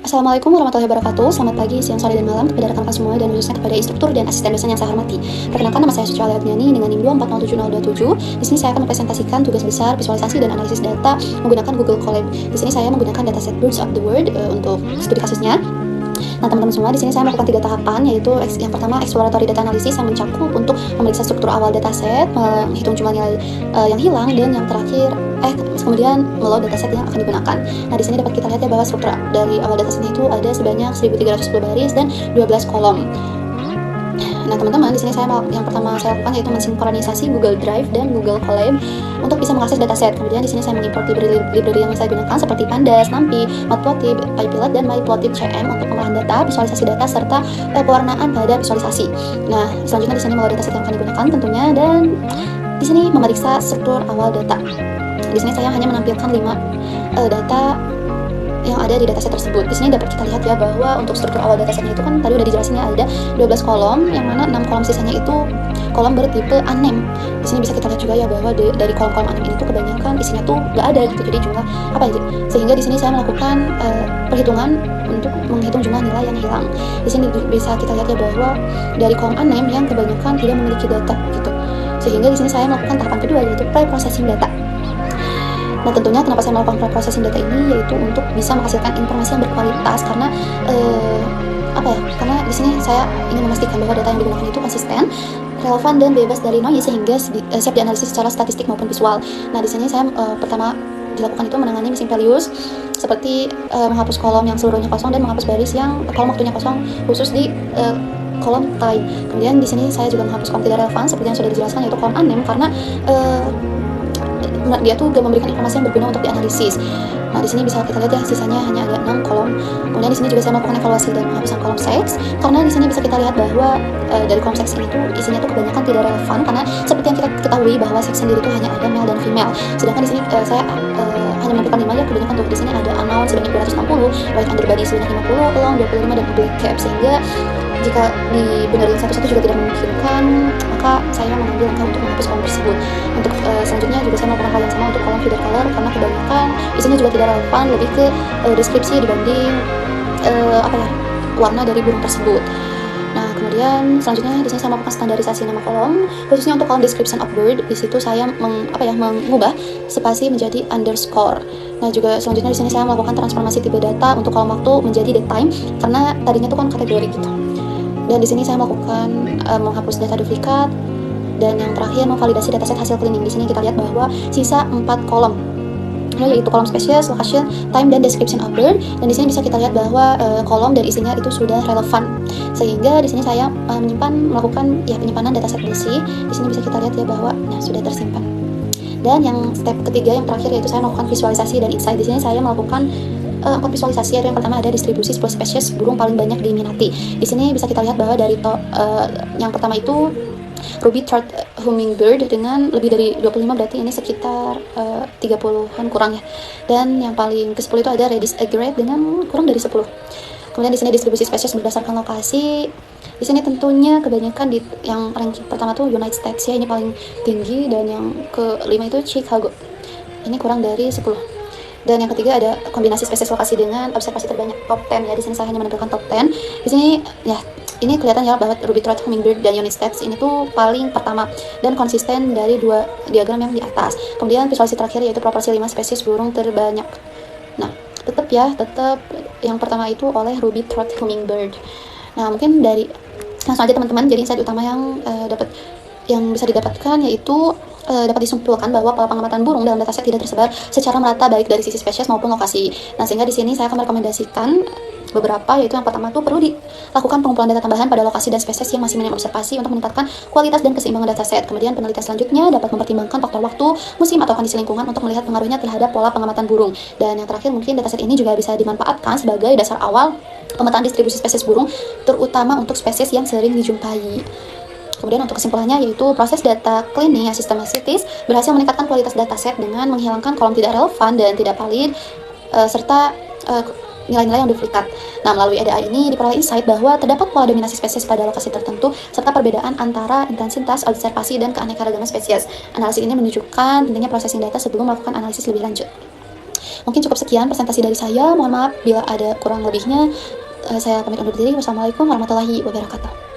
Assalamualaikum warahmatullahi wabarakatuh. Selamat pagi, siang, sore, dan malam kepada rekan-rekan semua dan khususnya kepada instruktur dan asisten dosen yang saya hormati. Perkenalkan, nama saya Suci Aliatnyani dengan NIM 2407027. Di sini saya akan mempresentasikan tugas besar visualisasi dan analisis data menggunakan Google Colab. Di sini saya menggunakan dataset Birds of the World untuk studi kasusnya. Nah, teman-teman semua, di sini saya melakukan 3 tahapan, yaitu yang pertama exploratory data analysis yang mencakup untuk memeriksa struktur awal dataset, menghitung jumlah nilai yang hilang, dan yang terakhir kemudian meload dataset yang akan digunakan. Nah, di sini dapat kita lihat ya bahwa struktur dari awal datasetnya itu ada sebanyak 1310 baris dan 12 kolom. Nah, teman-teman, di sini yang pertama saya lakukan yaitu mensinkronisasi Google Drive dan Google Colab untuk bisa mengakses dataset. Kemudian di sini saya mengimport library yang saya gunakan seperti Pandas, NumPy, Matplotlib, PyPilot, dan MyPlotlib CM untuk pengolahan data, visualisasi data, serta pewarnaan pada visualisasi. Nah, selanjutnya di sini meload dataset yang akan digunakan tentunya, dan di sini memeriksa struktur awal data. Di sini saya hanya menampilkan 5 data yang ada di dataset tersebut. Di sini dapat kita lihat ya bahwa untuk struktur awal datasetnya itu kan tadi udah dijelasin ya, ada 12 kolom, yang mana 6 kolom sisanya itu kolom bertipe anem. Di sini bisa kita lihat juga ya bahwa dari kolom-kolom anem ini tuh kebanyakan isinya tuh nggak ada gitu, jadi jumlah apa ya, sehingga di sini saya melakukan perhitungan untuk menghitung jumlah nilai yang hilang. Di sini bisa kita lihat ya bahwa dari kolom anem yang kebanyakan tidak memiliki data gitu, sehingga di sini saya melakukan tahapan kedua yaitu pre-processing data. Nah, tentunya kenapa saya melakukan pre-processing data ini, yaitu untuk bisa menghasilkan informasi yang berkualitas, karena karena di sini saya ingin memastikan bahwa data yang digunakan itu konsisten, relevan, dan bebas dari noise, sehingga siap dianalisis secara statistik maupun visual. Nah, di sini saya pertama dilakukan itu menangani missing values seperti menghapus kolom yang seluruhnya kosong dan menghapus baris yang kolom waktunya kosong khusus di kolom time. Kemudian di sini saya juga menghapus kolom tidak relevan seperti yang sudah dijelaskan, yaitu kolom anem, karena dia tuh gak memberikan informasi yang berguna untuk dianalisis. Nah, di sini bisa kita lihat ya, sisanya hanya ada 6 kolom. Kemudian di sini juga saya melakukan evaluasi dan penghapusan kolom seks, karena di sini bisa kita lihat bahwa dari kolom seks ini tuh isinya tuh kebanyakan tidak relevan, karena seperti yang kita ketahui bahwa seks sendiri tuh hanya ada male dan female. Sedangkan di sini saya hanya menampilkan 5 ya, kebanyakan tuh di sini ada unknown sebanyak 260, white underbody sebanyak 50, long 25, dan black cap, sehingga jika dibenerin satu-satu juga tidak memungkinkan, maka saya mengambil langkah untuk menghapus kolom tersebut. Untuk selanjutnya juga saya melakukan hal yang sama untuk kolom feeder color, karena kebanyakan isinya juga tidak relevan, lebih ke deskripsi dibanding warna dari burung tersebut. Nah, kemudian selanjutnya di sini saya melakukan standarisasi nama kolom, khususnya untuk kolom description of bird. Di situ saya mengubah spasi menjadi underscore. Nah, juga selanjutnya di sini saya melakukan transformasi tipe data untuk kolom waktu menjadi date time, karena tadinya itu kan kategori gitu. Dan di sini saya melakukan menghapus data duplikat, dan yang terakhir memvalidasi dataset hasil cleaning. Di sini kita lihat bahwa sisa 4 kolom, yaitu kolom species, location, time, dan description of bird. Dan di sini bisa kita lihat bahwa kolom dan isinya itu sudah relevan, sehingga di sini saya melakukan penyimpanan dataset bersih. Di sini bisa kita lihat ya bahwa sudah tersimpan. Dan yang step ketiga yang terakhir yaitu saya melakukan visualisasi dan insight. Di sini saya melakukan 4 visualisasi. Yang pertama ada distribusi 10 spesies burung paling banyak diminati. Di sini bisa kita lihat bahwa dari yang pertama itu ruby-throat hummingbird dengan lebih dari 25, berarti ini sekitar 30-an kurang ya. Dan yang paling ke-10 itu ada redis egret dengan kurang dari 10. Kemudian di sini distribusi spesies berdasarkan lokasi. Di sini tentunya kebanyakan yang ranking pertama tuh United States ya, ini paling tinggi, dan yang ke-5 itu Chicago. Ini kurang dari 10. Dan yang ketiga ada kombinasi spesies lokasi dengan observasi terbanyak, top 10 ya. Di sini saya hanya menampilkan top 10. Di sini ya ini kelihatan ya bahwa ruby-throat hummingbird dan United States ini tuh paling pertama dan konsisten dari 2 diagram yang di atas. Kemudian visualisasi terakhir yaitu proporsi 5 spesies burung terbanyak. Nah, tetap yang pertama itu oleh ruby-throat hummingbird. Nah, mungkin dari langsung aja teman-teman, jadi insight utama yang bisa didapatkan yaitu dapat disimpulkan bahwa pola pengamatan burung dalam dataset tidak tersebar secara merata baik dari sisi spesies maupun lokasi. Nah, sehingga di sini saya akan merekomendasikan beberapa, yaitu yang pertama tuh perlu dilakukan pengumpulan data tambahan pada lokasi dan spesies yang masih minim observasi untuk meningkatkan kualitas dan keseimbangan dataset. Kemudian penelitian selanjutnya dapat mempertimbangkan faktor waktu, musim, atau kondisi lingkungan untuk melihat pengaruhnya terhadap pola pengamatan burung. Dan yang terakhir mungkin dataset ini juga bisa dimanfaatkan sebagai dasar awal pemetaan distribusi spesies burung, terutama untuk spesies yang sering dijumpai. Kemudian untuk kesimpulannya yaitu proses data cleaning yang sistematis berhasil meningkatkan kualitas dataset dengan menghilangkan kolom tidak relevan dan tidak valid serta nilai-nilai yang duplikat. Nah, melalui EDA ini diperoleh insight bahwa terdapat pola dominasi spesies pada lokasi tertentu serta perbedaan antara intensitas observasi dan keanekaragaman spesies. Analisis ini menunjukkan pentingnya processing data sebelum melakukan analisis lebih lanjut. Mungkin cukup sekian presentasi dari saya, mohon maaf bila ada kurang lebihnya. Saya pamit undur diri. Wassalamualaikum warahmatullahi wabarakatuh.